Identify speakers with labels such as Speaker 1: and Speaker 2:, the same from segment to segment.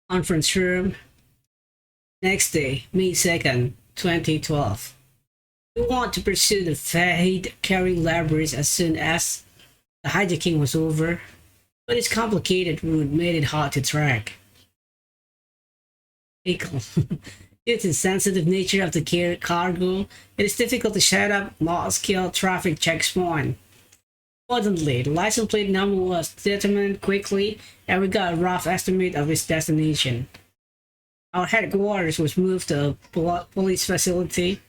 Speaker 1: Conference room. Next day, May 2nd, 2012. We want to pursue the fade carrying Labrys as soon as the hijacking was over, but its complicated route made it hard to track. Due to the sensitive nature of the cargo, it is difficult to set up large-scale traffic checkpoints. Fortunately, the license plate number was determined quickly, and we got a rough estimate of its destination. Our headquarters was moved to a police facility.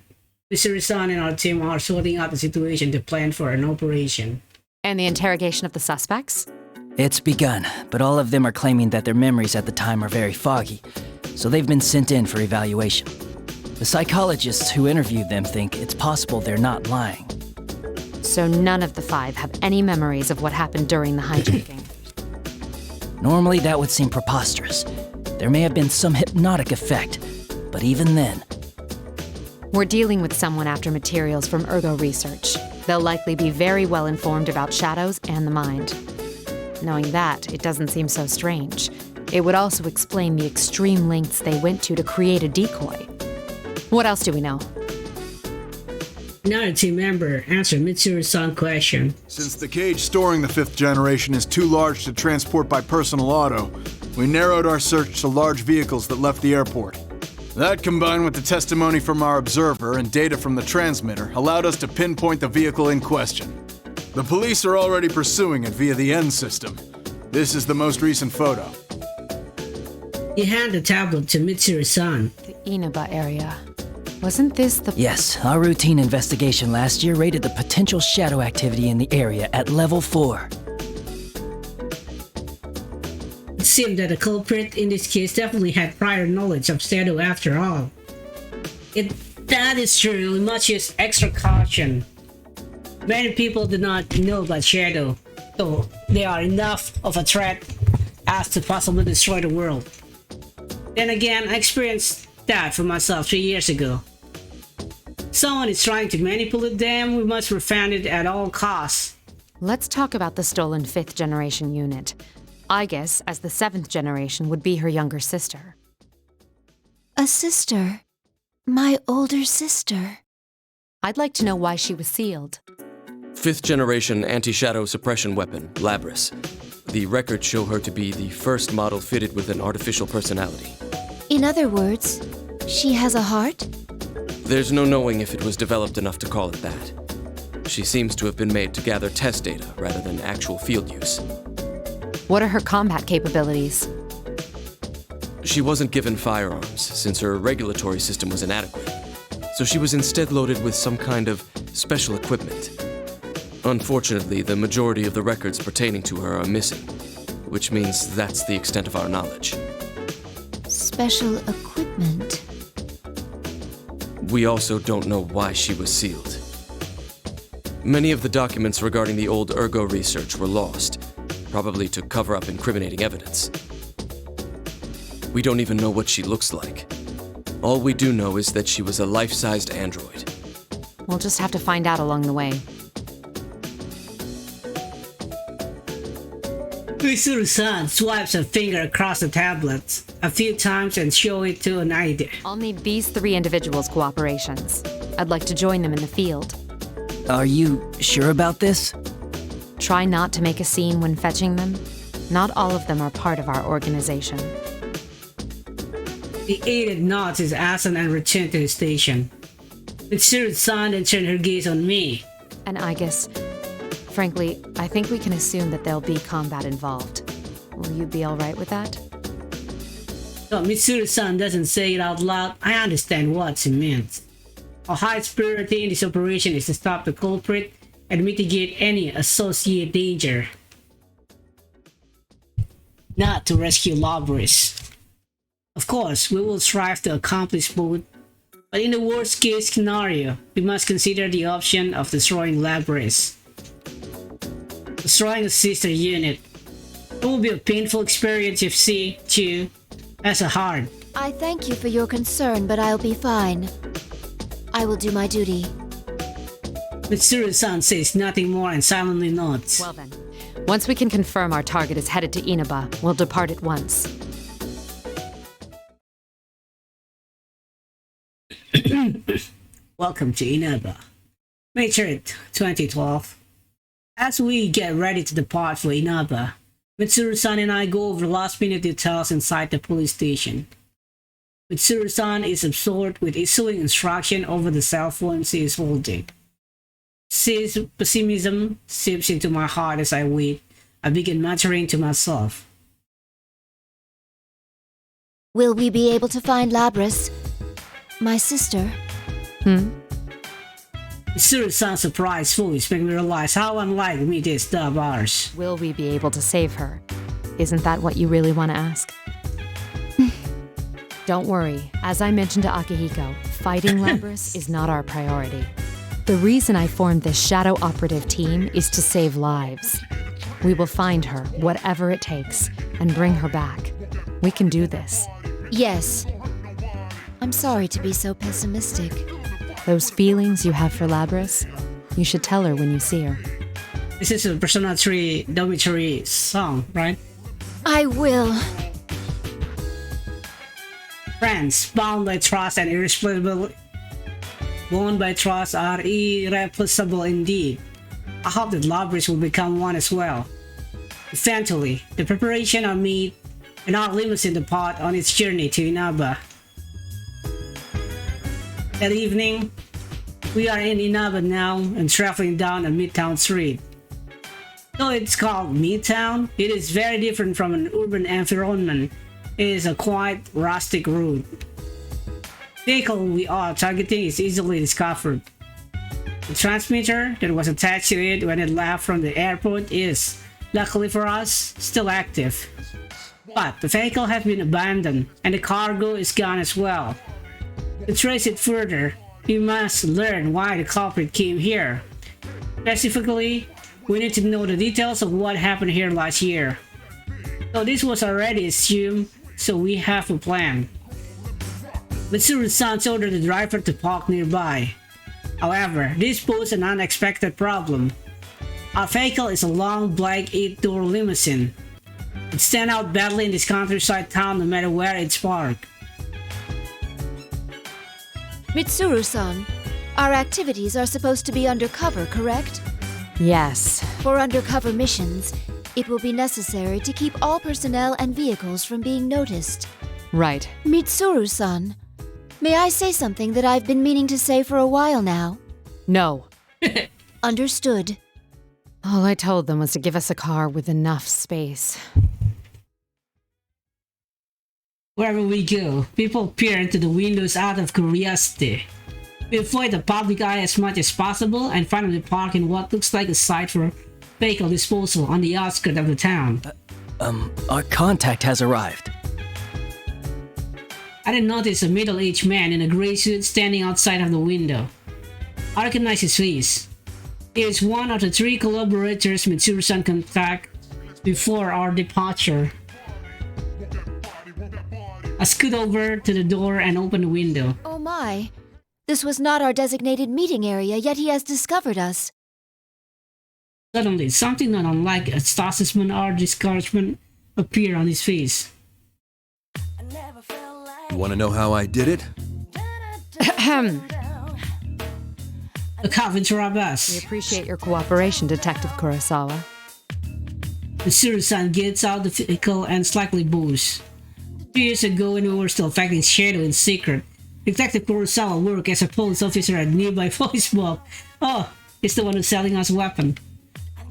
Speaker 1: Mr. Rizan and our team are sorting out the situation to plan for an operation.
Speaker 2: And the interrogation of the suspects?
Speaker 3: It's begun, but all of them are claiming that their memories at the time are very foggy, so they've been sent in for evaluation. The psychologists who interviewed them think it's possible they're not lying.
Speaker 2: So none of the 5 have any memories of what happened during the hijacking.
Speaker 3: Normally that would seem preposterous. There may have been some hypnotic effect, but even then...
Speaker 2: We're dealing with someone after materials from Ergo research. They'll likely be very well informed about shadows and the mind. Knowing that, it doesn't seem so strange. It would also explain the extreme lengths they went to create a decoy. What else do we know?
Speaker 1: Another team member answered Mitsuru-san's question.
Speaker 4: Since the cage storing the 5th generation is too large to transport by personal auto, we narrowed our search to large vehicles that left the airport. That, combined with the testimony from our observer and data from the transmitter, allowed us to pinpoint the vehicle in question. The police are already pursuing it via the N system. This is the most recent photo.
Speaker 1: He handed the tablet to Mitsuru-san.
Speaker 2: The Inaba area. Wasn't this the...
Speaker 3: Yes, our routine investigation last year rated the potential shadow activity in the area at level 4.
Speaker 1: It seemed that the culprit in this case definitely had prior knowledge of Shadow after all. If that is true, we must use extra caution. Many people do not know about Shadow, though they are enough of a threat as to possibly destroy the world. Then again, I experienced that for myself 3 years ago. Someone is trying to manipulate them, we must prevent it at all costs.
Speaker 2: Let's talk about the stolen 5th generation unit. Aigis, as the 7th generation, would be her younger sister.
Speaker 5: A sister? My older sister?
Speaker 2: I'd like to know why she was sealed.
Speaker 6: 5th generation anti-shadow suppression weapon, Labrys. The records show her to be the first model fitted with an artificial personality.
Speaker 5: In other words, she has a heart?
Speaker 6: There's no knowing if it was developed enough to call it that. She seems to have been made to gather test data rather than actual field use.
Speaker 2: What are her combat capabilities?
Speaker 6: She wasn't given firearms, since her regulatory system was inadequate, so she was instead loaded with some kind of special equipment. Unfortunately, the majority of the records pertaining to her are missing, which means that's the extent of our knowledge.
Speaker 5: Special equipment?
Speaker 6: We also don't know why she was sealed. Many of the documents regarding the old Ergo research were lost, probably to cover up incriminating evidence. We don't even know what she looks like. All we do know is that she was a life-sized android.
Speaker 2: We'll just have to find out along the way.
Speaker 1: Mitsuru-san swipes her finger across the tablets a few times and show it to an idea.
Speaker 2: I'll need these 3 individuals' cooperations. I'd like to join them in the field.
Speaker 3: Are you sure about this?
Speaker 2: Try not to make a scene when fetching them. Not all of them are part of our organization.
Speaker 1: The aide nods his assent and returned to his station. Mitsuru-san then turned her gaze on me.
Speaker 2: And Aigis, frankly, I think we can assume that there'll be combat involved. Will you be alright with that?
Speaker 1: Though Mitsuru-san doesn't say it out loud, I understand what she meant. Our highest priority in this operation is to stop the culprit and mitigate any associated danger. Not to rescue Labrys. Of course, we will strive to accomplish both, but in the worst case scenario, we must consider the option of destroying Labrys. Destroying a sister unit. It will be a painful experience if she, too, has a heart.
Speaker 5: I thank you for your concern, but I'll be fine. I will do my duty.
Speaker 1: Mitsuru-san says nothing more and silently nods.
Speaker 2: Well then, once we can confirm our target is headed to Inaba, we'll depart at once.
Speaker 1: Welcome to Inaba, May 3rd, 2012. As we get ready to depart for Inaba, Mitsuru-san and I go over last-minute details inside the police station. Mitsuru-san is absorbed with issuing instruction over the cell phone she is holding. His pessimism seeps into my heart as I wait. I begin muttering to myself.
Speaker 5: Will we be able to find Labrys? My sister?
Speaker 1: Mitsuru-san's surprised voice makes me realize how unlike me this of ours.
Speaker 2: Will we be able to save her? Isn't that what you really want to ask? Don't worry. As I mentioned to Akihiko, fighting Labrys is not our priority. The reason I formed this Shadow Operative team is to save lives. We will find her, whatever it takes, and bring her back. We can do this.
Speaker 5: Yes. I'm sorry to be so pessimistic.
Speaker 2: Those feelings you have for Labrys, you should tell her when you see her.
Speaker 1: This is a Persona 3 dormitory song, right?
Speaker 5: I will.
Speaker 1: Friends, bound by trust and irreplaceable, bound by trust are irreplaceable indeed. I hope that Labrys will become one as well. Eventually, the preparations are made and our limousine depart on its journey to Inaba. That evening, we are in Inaba now and traveling down a Midtown street. Though it's called Midtown, it is very different from an urban environment. It is a quite rustic route. The vehicle we are targeting is easily discovered. The transmitter that was attached to it when it left from the airport is, luckily for us, still active. But the vehicle has been abandoned and the cargo is gone as well. To trace it further, we must learn why the culprit came here. Specifically, we need to know the details of what happened here last year. So this was already assumed, so we have a plan. Mitsuru-san ordered the driver to park nearby. However, this posed an unexpected problem. Our vehicle is a long black 8-door limousine. It stands out badly in this countryside town no matter where it's parked.
Speaker 5: Mitsuru-san, our activities are supposed to be undercover, correct?
Speaker 2: Yes.
Speaker 5: For undercover missions, it will be necessary to keep all personnel and vehicles from being noticed.
Speaker 2: Right.
Speaker 5: Mitsuru-san, may I say something that I've been meaning to say for a while now?
Speaker 2: No.
Speaker 5: Understood.
Speaker 2: All I told them was to give us a car with enough space.
Speaker 1: Wherever we go, people peer into the windows out of curiosity. We avoid the public eye as much as possible and finally park in what looks like a site for vehicle disposal on the outskirts of the town.
Speaker 3: Our contact has arrived.
Speaker 1: I did notice a middle-aged man in a gray suit standing outside of the window. I recognize his face. He is one of the 3 collaborators Mitsuru-san contacted before our departure. I scoot over to the door and open the window.
Speaker 5: Oh my. This was not our designated meeting area, yet he has discovered us.
Speaker 1: Suddenly, something not unlike astonishment or discouragement appeared on his face.
Speaker 7: You want to know how I did it?
Speaker 1: The cop interrupts
Speaker 2: We
Speaker 1: us.
Speaker 2: appreciate your cooperation, Detective Kurosawa.
Speaker 1: Mitsuru-san gets out the vehicle and slightly bows. 2 years ago, when we were still fighting Shadow in secret, Detective Kurosawa worked as a police officer at nearby voice box. Oh, he's the one who's selling us a weapon.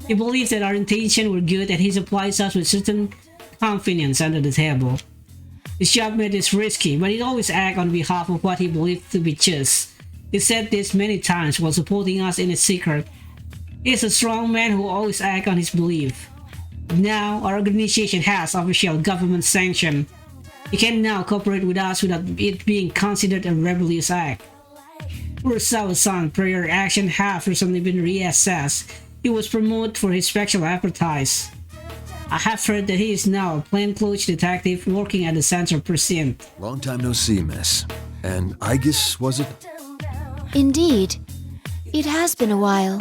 Speaker 1: He believes that our intentions were good and he supplies us with certain confidence under the table. His job made this risky, but he always acts on behalf of what he believed to be just. He said this many times while supporting us in his secret. He is a strong man who always acts on his belief. Now, our organization has official government sanction. He can now cooperate with us without it being considered a rebellious act. Kurosawa-san's prior action have recently been reassessed. He was promoted for his special expertise. I have heard that he is now a plainclothes detective working at the Central Precinct.
Speaker 7: Long time no see, miss. And Aigis, was it?
Speaker 5: Indeed. It has been a while.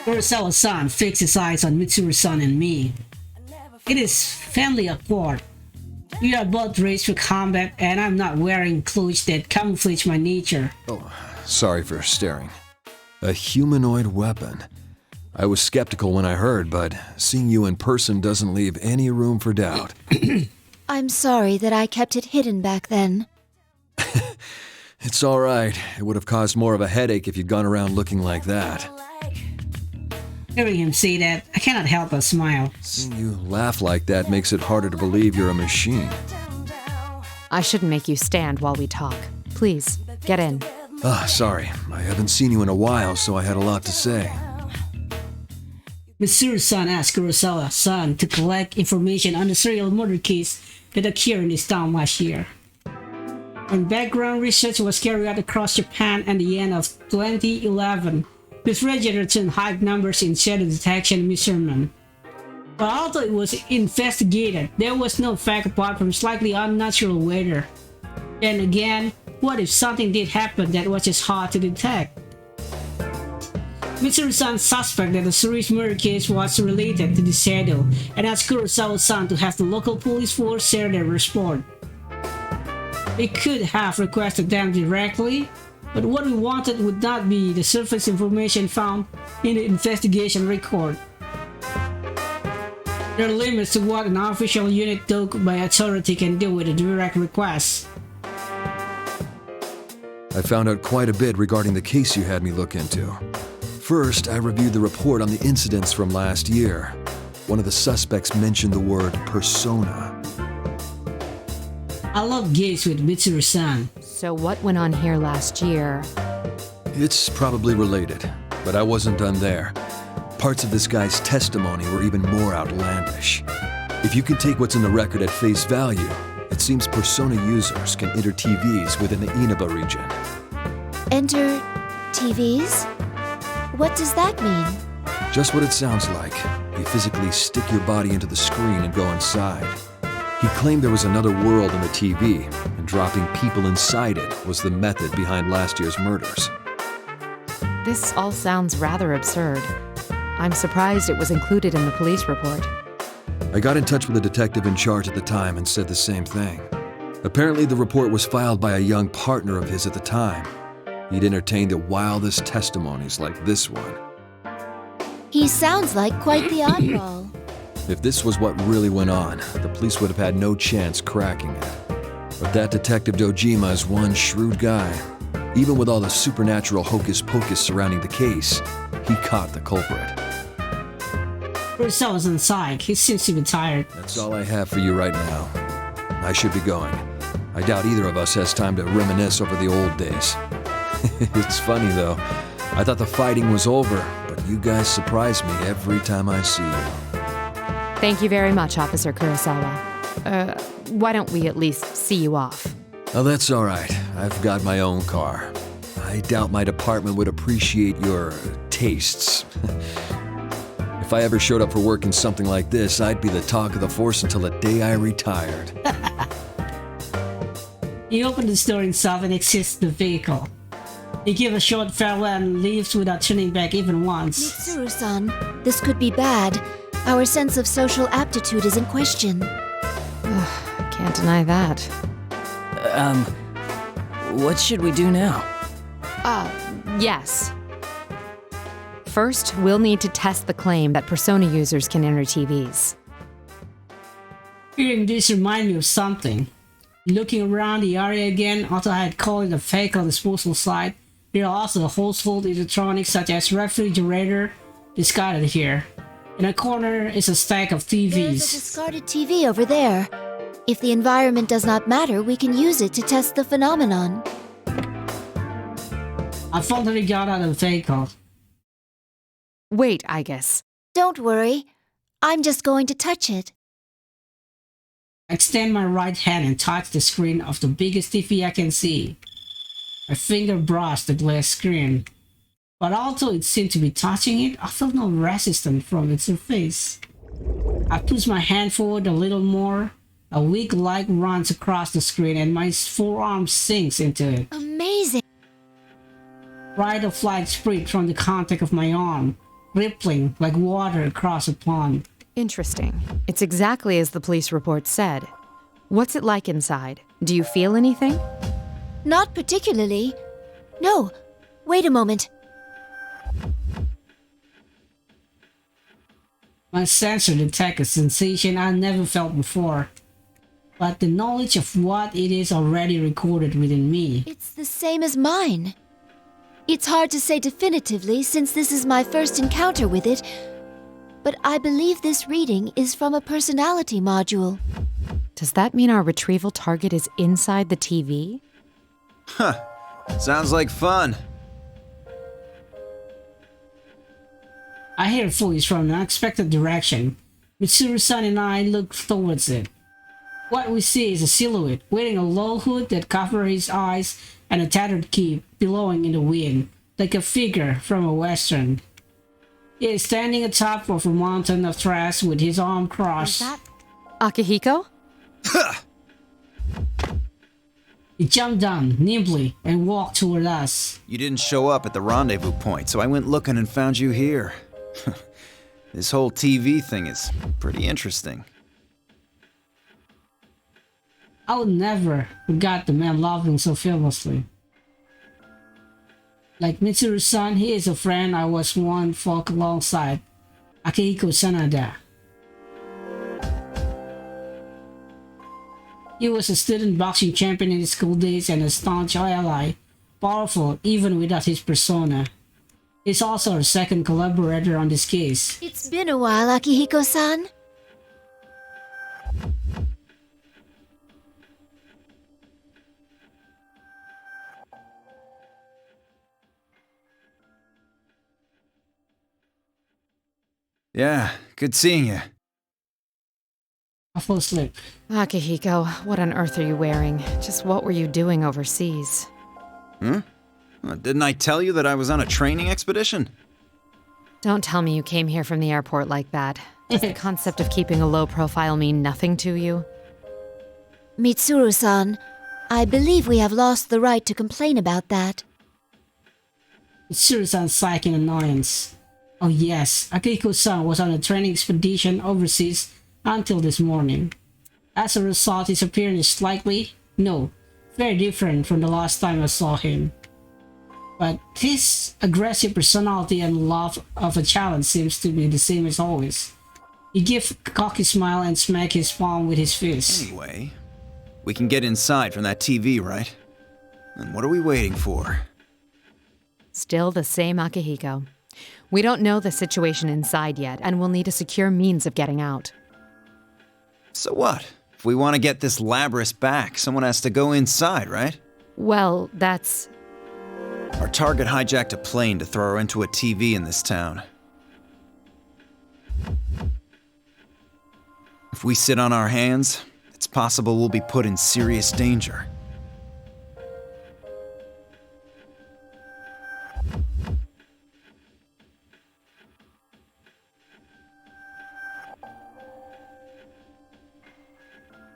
Speaker 1: Kurosawa-san fixed his eyes on Mitsuru-san and me. It is family accord. We are both raised for combat, and I'm not wearing clothes that camouflage my nature.
Speaker 7: Oh, sorry for staring. A humanoid weapon. I was skeptical when I heard, but seeing you in person doesn't leave any room for doubt.
Speaker 5: I'm sorry that I kept it hidden back then.
Speaker 7: It's all right. It would have caused more of a headache if you'd gone around looking like that.
Speaker 1: Hearing him say that, I cannot help but smile.
Speaker 7: Seeing you laugh like that makes it harder to believe you're a machine.
Speaker 2: I shouldn't make you stand while we talk. Please, get in.
Speaker 7: Sorry. I haven't seen you in a while, so I had a lot to say.
Speaker 1: Mitsuru-san asked Kurosawa-san to collect information on the serial murder case that occurred in this town last year. And background research was carried out across Japan at the end of 2011, with registered and high numbers in shadow detection measurement. But although it was investigated, there was no fact apart from slightly unnatural weather. Then again, what if something did happen that was just hard to detect? Mitsuru-san suspected that the series murder case was related to the shadow and asked Kurosawa-san to have the local police force share their report. We could have requested them directly, but what we wanted would not be the surface information found in the investigation record. There are limits to what an official unit told by authority can do with a direct request.
Speaker 7: I found out quite a bit regarding the case you had me look into. First, I reviewed the report on the incidents from last year. One of the suspects mentioned the word persona.
Speaker 1: I love games with Mitsuru-san.
Speaker 2: So what went on here last year?
Speaker 7: It's probably related, but I wasn't done there. Parts of this guy's testimony were even more outlandish. If you can take what's in the record at face value, it seems persona users can enter TVs within the Inaba region.
Speaker 5: Enter TVs? What does that mean?
Speaker 7: Just what it sounds like. You physically stick your body into the screen and go inside. He claimed there was another world in the TV, and dropping people inside it was the method behind last year's murders.
Speaker 2: This all sounds rather absurd. I'm surprised it was included in the police report.
Speaker 7: I got in touch with the detective in charge at the time and said the same thing. Apparently the report was filed by a young partner of his at the time. He'd entertained the wildest testimonies like this one.
Speaker 5: He sounds like quite the oddball.
Speaker 7: If this was what really went on, the police would have had no chance cracking it. But that Detective Dojima is one shrewd guy. Even with all the supernatural hocus-pocus surrounding the case, he caught the culprit.
Speaker 1: Kurosawa's on psych. He seems to be tired.
Speaker 7: That's all I have for you right now. I should be going. I doubt either of us has time to reminisce over the old days. It's funny though. I thought the fighting was over, but you guys surprise me every time I see you.
Speaker 2: Thank you very much, Officer Kurosawa. Why don't we at least see you off?
Speaker 7: Oh, that's all right. I've got my own car. I doubt my department would appreciate your tastes. If I ever showed up for work in something like this, I'd be the talk of the force until the day I retired.
Speaker 1: He opened the door himself and exits the vehicle. He gives a short farewell and leaves without turning back even once.
Speaker 5: Mitsuru-san, this could be bad. Our sense of social aptitude is in question.
Speaker 2: Can't deny that.
Speaker 3: What should we do now?
Speaker 2: Yes. First, we'll need to test the claim that persona users can enter TVs.
Speaker 1: Hearing this reminds me of something. Looking around the area again, although I had called it a vehicle disposal site, there are also household electronics such as refrigerator discarded here. In a corner is a stack of TVs.
Speaker 5: There's a discarded TV over there. If the environment does not matter, we can use it to test the phenomenon.
Speaker 1: I finally got out of the vehicle.
Speaker 2: Wait, Aigis.
Speaker 5: Don't worry. I'm just going to touch it.
Speaker 1: I extend my right hand and touch the screen of the biggest TV I can see. My finger brushed the glass screen, but although it seemed to be touching it, I felt no resistance from its surface. I push my hand forward a little more. A weak light runs across the screen and my forearm sinks into it.
Speaker 5: Amazing!
Speaker 1: Bright of light spread from the contact of my arm, rippling like water across a pond.
Speaker 2: Interesting. It's exactly as the police report said. What's it like inside? Do you feel anything?
Speaker 5: Not particularly. No, wait a moment.
Speaker 1: My sensor detects a sensation I never felt before, but the knowledge of what it is already recorded within me.
Speaker 5: It's the same as mine. It's hard to say definitively since this is my first encounter with it, but I believe this reading is from a personality module.
Speaker 2: Does that mean our retrieval target is inside the TV?
Speaker 8: Huh. Sounds like fun.
Speaker 1: I hear a voice from an unexpected direction. Mitsuru-san and I look towards it. What we see is a silhouette wearing a low hood that covers his eyes and a tattered cape billowing in the wind, like a figure from a western. He is standing atop of a mountain of trash with his arm crossed.
Speaker 2: Is that Akihiko?
Speaker 1: He jumped down nimbly and walked toward us.
Speaker 8: You didn't show up at the rendezvous point, so I went looking and found you here. This whole TV thing is pretty interesting.
Speaker 1: I would never forget the man laughing so famously. Like Mitsuru-san, he is a friend I was one fought alongside, Akihiko Sanada. He was a student boxing champion in his school days and a staunch ally, powerful even without his persona. He's also our second collaborator on this case.
Speaker 5: It's been a while, Akihiko-san.
Speaker 8: Yeah, good seeing you.
Speaker 1: I fell asleep.
Speaker 2: Akihiko, what on earth are you wearing? Just what were you doing overseas?
Speaker 8: Huh? Didn't I tell you that I was on a training expedition?
Speaker 2: Don't tell me you came here from the airport like that. Does the concept of keeping a low profile mean nothing to you?
Speaker 5: Mitsuru-san, I believe we have lost the right to complain about that.
Speaker 1: Mitsuru-san sighed in annoyance. Oh yes, Akihiko-san was on a training expedition overseas until this morning. As a result, his appearance is slightly, no, very different from the last time I saw him. But his aggressive personality and love of a challenge seems to be the same as always. He gives a cocky smile and smacks his palm with his fist.
Speaker 8: Anyway, we can get inside from that TV, right? And what are we waiting for?
Speaker 2: Still the same Akihiko. We don't know the situation inside yet, and we'll need a secure means of getting out.
Speaker 8: So what? If we want to get this Labrys back, someone has to go inside, right?
Speaker 2: Well, that's...
Speaker 8: Our target hijacked a plane to throw her into a TV in this town. If we sit on our hands, it's possible we'll be put in serious danger.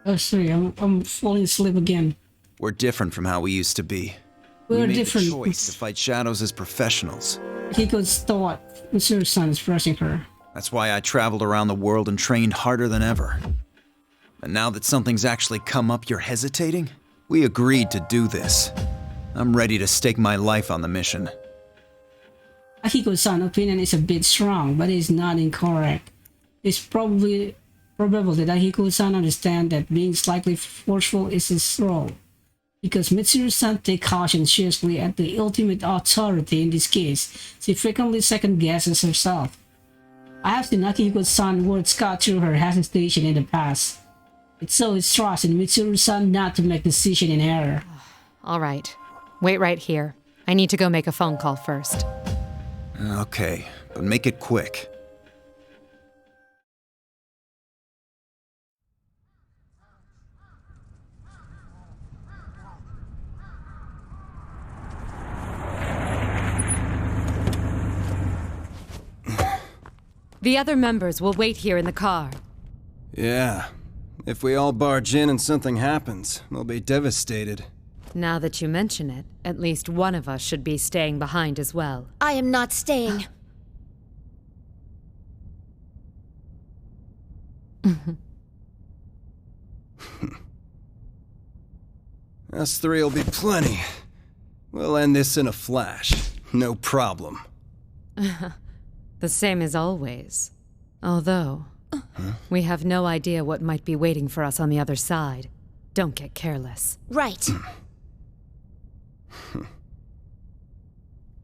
Speaker 1: Oh, sorry, I'm falling asleep again.
Speaker 8: We're different from how we used to be.
Speaker 1: We're
Speaker 8: we made
Speaker 1: different.
Speaker 8: the choice to fight shadows as professionals.
Speaker 1: Akihiko's thought Mitsuru-san is pressing her.
Speaker 8: That's why I traveled around the world and trained harder than ever. And now that something's actually come up, you're hesitating? We agreed to do this. I'm ready to stake my life on the mission.
Speaker 1: Akihiko-san's opinion is a bit strong, but it's not incorrect. It's probable that Akihiko-san understands that being slightly forceful is his role, because Mitsuru-san takes caution seriously at the ultimate authority in this case. She frequently second-guesses herself. I have seen Akihiko-san words cut through her hesitation in the past. It shows his trust in Mitsuru-san not to make decisions in error.
Speaker 2: All right. Wait right here. I need to go make a phone call first.
Speaker 8: Okay, but make it quick.
Speaker 2: The other members will wait here in the car.
Speaker 9: Yeah. If we all barge in and something happens, we'll be devastated.
Speaker 2: Now that you mention it, at least one of us should be staying behind as well.
Speaker 5: I am not staying.
Speaker 9: Us three will be plenty. We'll end this in a flash. No problem.
Speaker 2: The same as always. Although, we have no idea what might be waiting for us on the other side. Don't get careless.
Speaker 5: Right.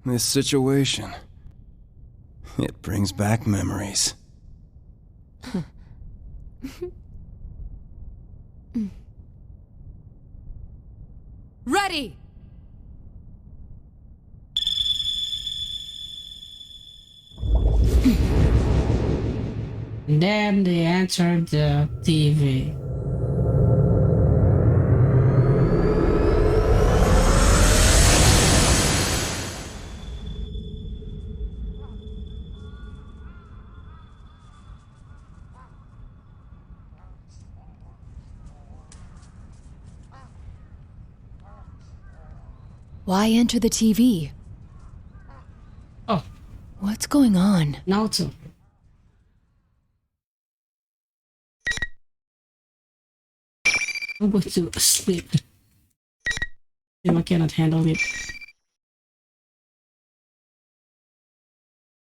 Speaker 9: This situation, it brings back memories.
Speaker 2: Ready!
Speaker 1: And then they entered the TV.
Speaker 10: Why enter the TV?
Speaker 1: Oh,
Speaker 10: What's going on?
Speaker 1: Naoto. I'm going to sleep. I cannot handle it.